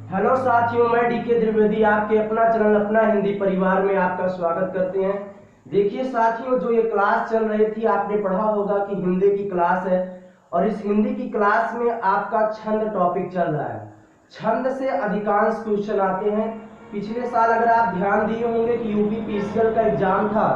Hello साथियों, मैं DK Dwivedi आपके अपना चैनल अपना हिंदी परिवार में आपका स्वागत करते हैं। देखिए साथियों, जो ये क्लास चल रही थी आपने पढ़ा होगा कि हिंदी की क्लास है और इस हिंदी की क्लास में आपका छंद टॉपिक चल रहा है। छंद से अधिकांश क्वेश्चन आते हैं। पिछले साल अगर आप ध्यान दिए होंगे कि यूपी पीसीएल का एग्जाम था,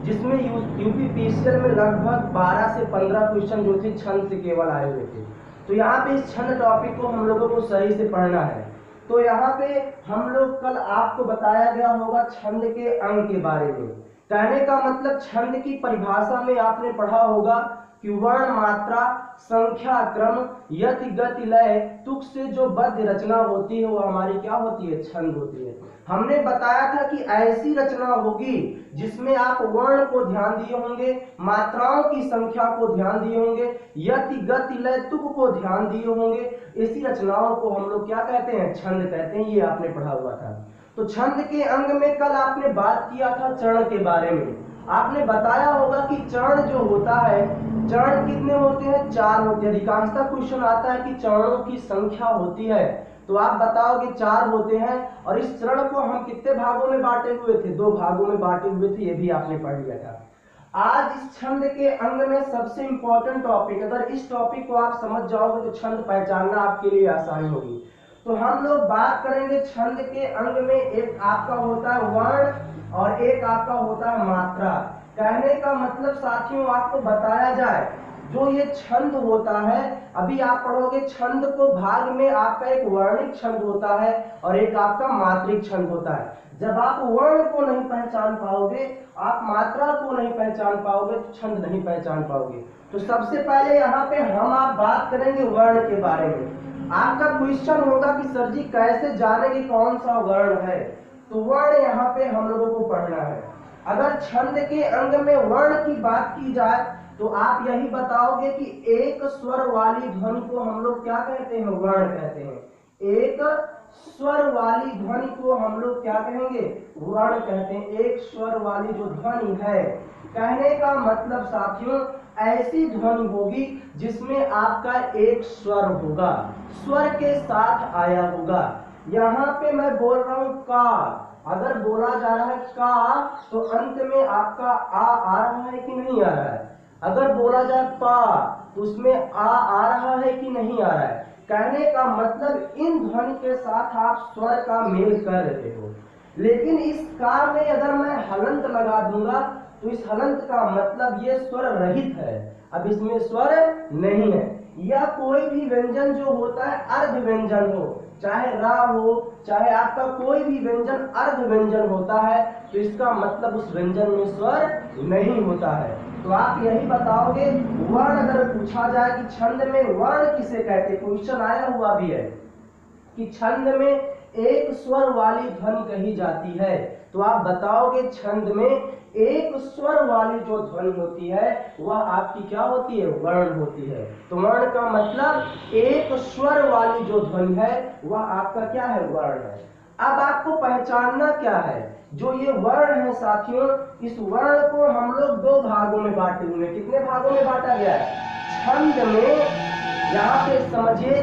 जिसमें यूपी पीसीएल में लगभग 12 से 15 क्वेश्चन जो थे छंद से केवल आए हुए थे। तो यहाँ पे इस छंद टॉपिक को हम लोगों को सही से पढ़ना है। तो यहाँ पे हम लोग कल आपको बताया गया होगा छंद के अंग के बारे में। कहने का मतलब छंद की परिभाषा में आपने पढ़ा होगा कि वर्ण, मात्रा, संख्या, क्रम, यति, गति, लय, तुक से जो बद्ध रचना होती है वो हमारी क्या होती है? छंद होती है। हमने बताया था कि ऐसी रचना होगी जिसमें आप वर्ण को ध्यान दिए होंगे, मात्राओं की संख्या को ध्यान दिए होंगे, यति, गति, लय, तुक को ध्यान दिए होंगे। इसी रचनाओं को हम लोग क्या कहते हैं? छंद कहते हैं। ये आपने पढ़ा हुआ था। तो छंद के अंग में कल आपने बात किया था चरण के बारे में। आपने बताया होगा कि चरण जो होता है, चरण कितने होते हैं? 4 होते हैं। अधिकांशतः क्वेश्चन आता है कि चरणों की संख्या होती है, तो आप बताओगे 4 होते हैं। और इस चरण को हम कितने भागों में बांटे हुए थे? 2 भागों में बांटे हुए थे। ये भी आपने पढ़ लिया था। आज इस छंद के अंग में सबसे इंपॉर्टेंट टॉपिक, अगर इस टॉपिक को आप समझ जाओगे तो छंद पहचानना आपके लिए आसानी होगी। तो हम लोग बात करेंगे छंद के अंग में। एक आपका होता है वर्ण और एक आपका होता है मात्रा। कहने का मतलब साथियों आपको बताया जाए, जो ये छंद होता है, अभी आप पढ़ोगे छंद को भाग में आपका एक वर्णिक छंद होता है और एक आपका मात्रिक छंद होता है। जब आप वर्ण को नहीं पहचान पाओगे, आप मात्रा को नहीं पहचान पाओगे, तो छंद नहीं पहचान पाओगे। तो सबसे पहले यहाँ पे आप बात करेंगे वर्ण के बारे में। आपका क्वेश्चन होगा कि सर जी कैसे जानेंगे कौन सा वर्ण है? तो वर्ण यहाँ पे हम लोगों को पढ़ना है। अगर छंद के अंग में वर्ण की बात की जाए तो आप यही बताओगे कि एक स्वर वाली ध्वनि को हम लोग क्या कहते हैं? वर्ण कहते हैं। एक स्वर वाली ध्वनि को हम लोग क्या कहेंगे? वर्ण कहते हैं। एक स्वर वाली जो ध्वनि है, कहने का मतलब साथियों ऐसी ध्वनि होगी जिसमें आपका एक स्वर होगा, स्वर के साथ आया होगा। यहाँ पे मैं बोल रहा हूं का, अगर बोला जा रहा है का तो अंत में आपका आ रहा है कि नहीं आ रहा है? अगर बोला जाए पा तो उसमें आ रहा है कि नहीं आ रहा है? कहने का मतलब इन ध्वनि के साथ आप स्वर का मेल कर रहे हो। लेकिन इस का में अगर मैं हलंत लगा दूंगा तो इस हलंत का मतलब ये स्वर रहित है। अब इसमें स्वर नहीं है। या कोई भी व्यंजन जो होता है अर्ध व्यंजन हो, चाहे रा हो, चाहे आपका कोई भी व्यंजन अर्ध व्यंजन होता है, तो इसका मतलब उस व्यंजन में स्वर नहीं होता है। तो आप यही बताओगे। वर्ण अगर पूछा जाए कि छंद में वर्ण किसे कहते, क्वेश्चन आया हुआ भी है कि छंद में एक स्वर वाली ध्वनि कही जाती है, तो आप बताओगे छंद में एक स्वर वाली जो ध्वनि होती है वह आपकी क्या होती है? वर्ण होती है। तो वर्ण का मतलब एक स्वर वाली जो ध्वनि है वह आपका क्या है? वर्ण है। अब आपको पहचानना क्या है? जो ये वर्ण है साथियों, इस वर्ण को हम लोग 2 भागों में बांटे हुए। कितने भागों में बांटा गया है? छंद में, यहाँ पे समझिए,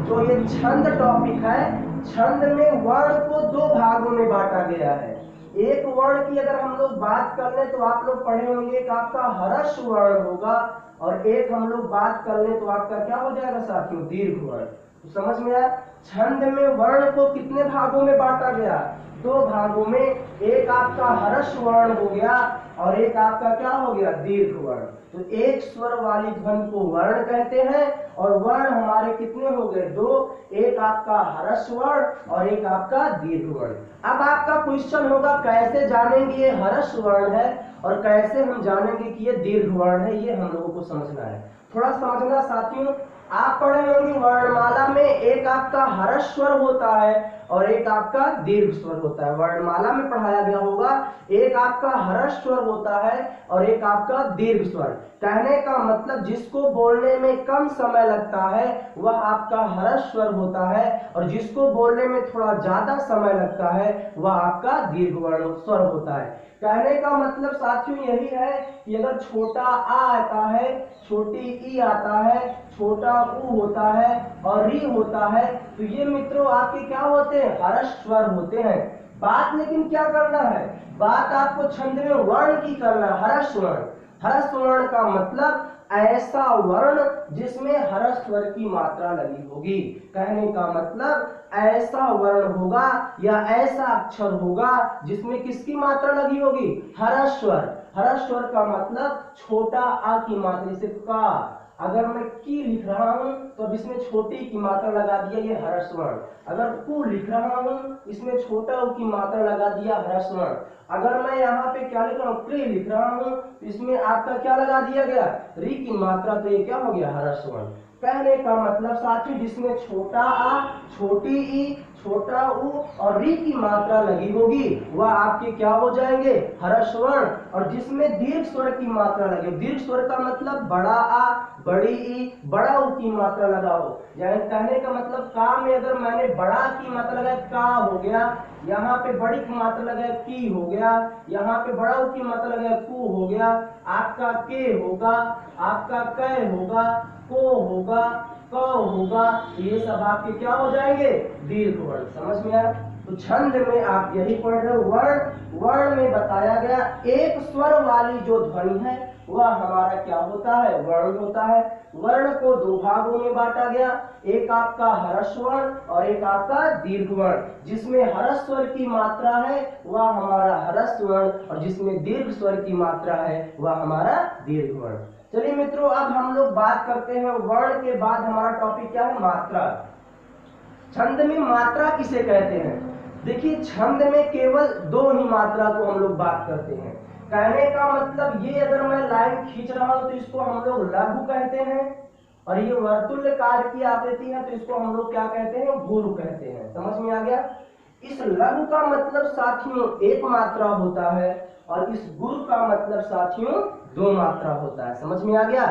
जो ये छंद टॉपिक है, छंद में वर्ण को 2 भागों में बांटा गया है। एक वर्ण की अगर हम लोग बात कर लें तो आप लोग पढ़े होंगे कि आपका हर्ष वर्ण होगा, और एक हम लोग बात कर लें तो आपका क्या हो जाएगा साथियों? दीर्घ वर्ण। तो समझ में आया? छंद में वर्ण को कितने भागों में बांटा गया? 2 भागों में। एक आपका हर्ष वर्ण हो गया और एक आपका क्या हो गया? दीर्घ वर्ण। तो एक स्वर वाली ध्वनि को वर्ण कहते हैं और वर्ण हमारे कितने हो गए? 2। एक आपका हर्ष वर्ण और एक आपका दीर्घ वर्ण। अब आपका क्वेश्चन होगा कैसे जानेंगे ये हर्ष वर्ण है और कैसे हम जानेंगे कि ये दीर्घ वर्ण है? ये हम लोगों को समझना है। थोड़ा समझना साथियों। आप पढ़े होंगे वर्णमाला में एक आपका हर्ष स्वर होता है और एक आपका दीर्घ स्वर होता है। वर्णमाला में पढ़ाया गया होगा, एक आपका ह्रस्व स्वर होता है और एक आपका दीर्घ स्वर। कहने का मतलब जिसको बोलने में कम समय लगता है वह आपका ह्रस्व स्वर होता है, और जिसको बोलने में थोड़ा ज्यादा समय लगता है वह आपका दीर्घ वर्ण स्वर होता है। कहने का मतलब साथियों यही है कि अगर छोटा आ आता है, छोटी ई आता है, छोटा ऊ होता है और री होता है, तो ये मित्रों आपके क्या होते हैं, ह्रस्व स्वर होते हैं। बात लेकिन क्या करना है, बात आपको छंद में वर्ण की करना है, ह्रस्व वर्ण। ह्रस्व वर्ण का मतलब ऐसा वर्ण जिसमें ह्रस्व स्वर की मात्रा लगी होगी। कहने का मतलब ऐसा वर्ण होगा या ऐसा अक्षर होगा जिसमें किसकी मात्रा लगी होगी, ह्रस्व स्वर। ह्रस्व स्वर का मतलब छोटा आ की मात्रा, जैसे का, अगर मैं की लिख रहा हूं तो अब इसमें छोटी की मात्रा लगा दिया, ये ह्रस्व वर्ण। अगर कु लिख रहा हूं इसमें छोटा उ की मात्रा लगा दिया, ह्रस्व वर्ण। अगर मैं यहाँ पे क्या लिख रहा हूँ, क्री लिख रहा हूँ तो इसमें आपका क्या लगा दिया गया, री की मात्रा, तो ये क्या हो गया, ह्रस्व वर्ण। कहने का मतलब साथियों जिसमें छोटा आ, छोटी ई, छोटा उ और री की मात्रा लगी होगी वह आपके क्या हो जाएंगे, ह्रस्व वर्ण। और जिसमें दीर्घ स्वर की मात्रा लगे, दीर्घ स्वर का मतलब बड़ा आ, बड़ी ई, बड़ा उ की मात्रा लगा हो। यानी कहने का मतलब का में अगर मैंने बड़ा की मात्रा लगाया का हो गया, यहाँ पे बड़ी की मात्रा लगाया की हो गया, यहाँ पे बड़ा उ की मात्रा लगाया कु हो गया, आपका के होगा, आपका कै होगा, को होगा, क होगा, ये सब आपके क्या हो जाएंगे, दीर्घ वर्ण। समझ में आया? तो छंद में आप यही पढ़ रहे हो। वर्ण, वर्ण में बताया गया एक स्वर वाली जो ध्वनि है वह हमारा क्या होता है, वर्ण होता है। वर्ण को दो भागों में बांटा गया, एक आपका ह्रस्व वर्ण और एक आपका दीर्घ वर्ण। जिसमें ह्रस्व स्वर की मात्रा है वह हमारा ह्रस्व वर्ण, और जिसमें दीर्घ स्वर की मात्रा है वह हमारा दीर्घ वर्ण। चलिए मित्रों, अब हम लोग बात करते हैं वर्ण के बाद हमारा टॉपिक क्या है, मात्रा। छंद में मात्रा किसे कहते हैं? देखिए छंद में केवल दो ही मात्रा को हम लोग बात करते हैं। कहने का मतलब ये अगर मैं लाइन खींच रहा हूं तो इसको हम लोग लघु कहते हैं, और ये वर्तुल्यकार की आकृति है तो इसको हम लोग क्या कहते हैं, गुरु कहते हैं। समझ में आ गया? इस लघु का मतलब साथियों एक मात्रा होता है और इस गुरु का मतलब साथियों दो मात्रा होता है। समझ में आ गया?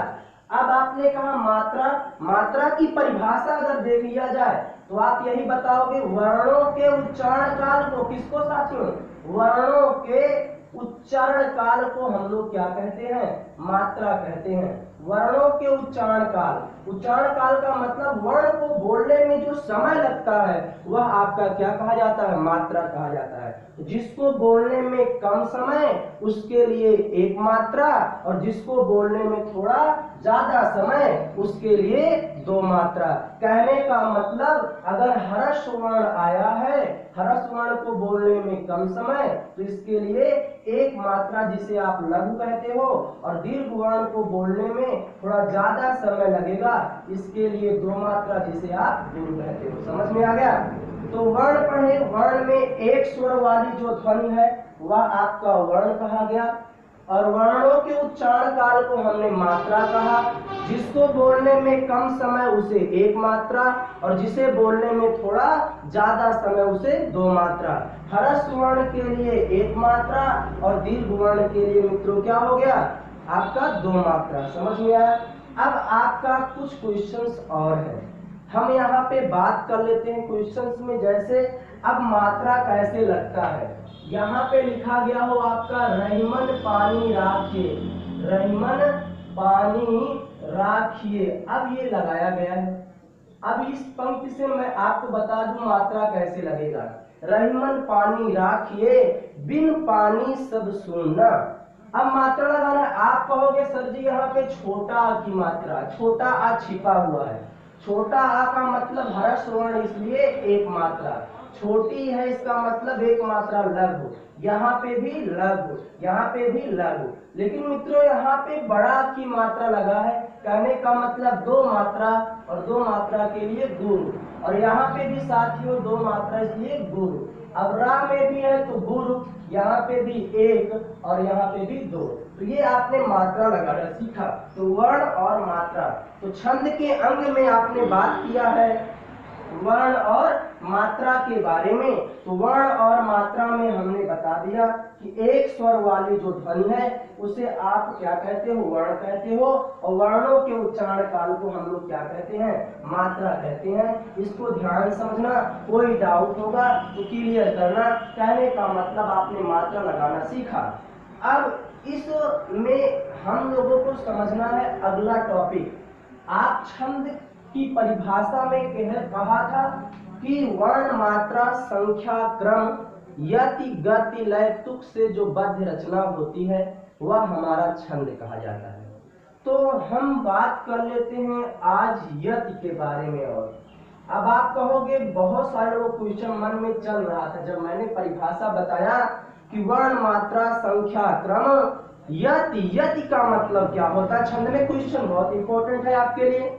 अब आपने कहा मात्रा, मात्रा की परिभाषा अगर देख लिया जाए तो आप यही बताओगे वर्णों के उच्चारण काल को, किसको साथियों, वर्णों के उच्चारण काल को हम लोग क्या कहते हैं, मात्रा कहते हैं। वर्णों के उच्चारण काल, उच्चारण काल का मतलब वर्ण को बोलने में जो समय लगता है वह आपका क्या कहा जाता है, मात्रा कहा जाता है। जिसको बोलने में कम समय उसके लिए एक मात्रा, और जिसको बोलने में थोड़ा ज्यादा समय उसके लिए दो मात्रा। कहने का मतलब अगर ह्रस्व वर्ण आया है, ह्रस्व वर्ण को बोलने में कम समय तो इसके लिए एक मात्रा जिसे आप लघु कहते हो, और दीर्घ वर्ण को बोलने में थोड़ा ज्यादा समय लगेगा इसके लिए दो मात्रा जिसे आप गुरु कहते हो। समझ में आ गया? तो वर्ण पढ़े, वर्ण में एक स्वर वाली जो ध्वनि है वह आपका वर्ण कहा गया, और वर्णों के उच्चारण काल को हमने मात्रा कहा। जिसको बोलने में कम समय उसे एक मात्रा, और जिसे बोलने में थोड़ा ज्यादा समय उसे दो मात्रा। ह्रस्व वर्ण के लिए एक मात्रा और दीर्घ वर्ण के लिए मित्रों क्या हो गया, आपका दो मात्रा। समझ में आया? अब आपका कुछ क्वेश्चंस और है, हम यहाँ पे बात कर लेते हैं क्वेश्चंस में। जैसे अब मात्रा कैसे लगता है, यहाँ पे लिखा गया हो आपका रहीमन पानी राखिए, रहीमन पानी राखिए। अब ये लगाया गया है। अब इस पंक्ति से मैं आपको बता दूं मात्रा कैसे लगेगा। रहीमन पानी राखिए, बिन पानी सब सुनना। अब मात्रा लगाना है। आप कहोगे सर जी यहाँ पे छोटा आ की मात्रा, छोटा आ छिपा हुआ है। छोटा आ का मतलब ह्रस्व वर्ण इसलिए एक मात्रा, छोटी है इसका मतलब एक मात्रा लघु, यहाँ पे भी लघु, यहाँ पे भी लघु। लेकिन मित्रों यहाँ पे बड़ा की मात्रा लगा है, कहने का मतलब दो मात्रा, और दो मात्रा के लिए गुरु, और यहाँ पे भी साथियों दो मात्रा इसलिए गुरु। अब रा में भी है तो गुरु, यहाँ पे भी एक और यहाँ पे भी दो। तो ये आपने मात्रा लगाना सीखा। तो वर्ण और मात्रा, तो छंद के अंग में आपने बात किया है वर्ण और मात्रा के बारे में। तो वर्ण और मात्रा में हमने बता दिया कि एक स्वर वाली जो ध्वनि है उसे आप क्या कहते हो, वर्ण कहते हो, और वर्णों के उच्चारण काल को हम लोग क्या कहते हैं, मात्रा कहते हैं। इसको ध्यान समझना, कोई डाउट होगा तो क्लियर करना। कहने का मतलब आपने मात्रा लगाना सीखा। अब इस में हम लोगों को समझना है अगला टॉपिक। आप छंद की परिभाषा में कहा था कि वर्ण मात्रा संख्या क्रम यति गति लय तुक से जो बद्ध रचना होती है वह हमारा छंद कहा जाता है। तो हम बात कर लेते हैं आज यति के बारे में। और अब आप कहोगे, बहुत सारे लोग क्वेश्चन मन में चल रहा था जब मैंने परिभाषा बताया कि वर्ण मात्रा संख्या क्रम यति, यति का मतलब क्या होता है छंद में। क्वेश्चन बहुत इंपॉर्टेंट है आपके लिए।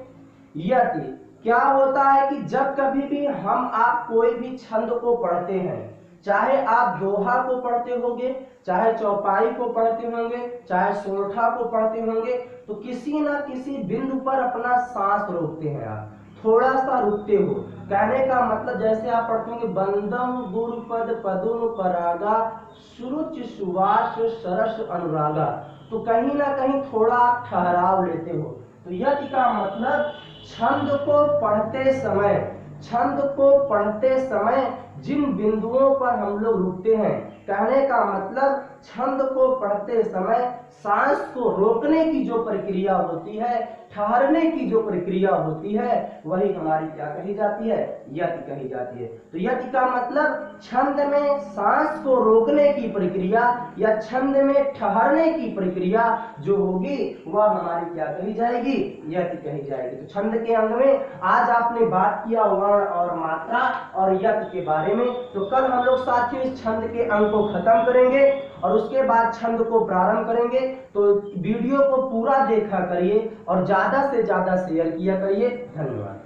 यति क्या होता है कि जब कभी भी हम आप कोई भी छंद को पढ़ते हैं, चाहे आप दोहा को पढ़ते होंगे, चाहे चौपाई को पढ़ते होंगे, चाहे सोरठा को पढ़ते होंगे, तो किसी ना किसी बिंदु पर अपना सांस रोकते हैं, आप थोड़ा सा रुकते हो। कहने का मतलब जैसे आप पढ़ते होंगे बंदम गुरुपद पदुन परागा सुरुचि सुवास सरस अनुरागा, तो कहीं ना कहीं थोड़ा आप ठहराव लेते हो। तो यति का मतलब छंद को पढ़ते समय जिन बिंदुओं पर हम लोग रुकते हैं। कहने का मतलब छंद को पढ़ते समय सांस को रोकने की जो प्रक्रिया होती है, ठहरने की जो प्रक्रिया होती है, वही हमारी क्या कही जाती है, यति कही जाती है। तो यति का मतलब छंद में सांस को रोकने की प्रक्रिया या छंद में ठहरने की प्रक्रिया जो होगी वह हमारी क्या कही जाएगी, यति कही जाएगी। तो छंद के अंग में आज आपने बात किया वर्ण और मात्रा और यति के बारे में। तो कल हम लोग साथियों इस छंद के अंग को खत्म करेंगे और उसके बाद छंद को प्रारंभ करेंगे। तो वीडियो को पूरा देखा करिए और ज्यादा से ज्यादा शेयर किया करिए। धन्यवाद।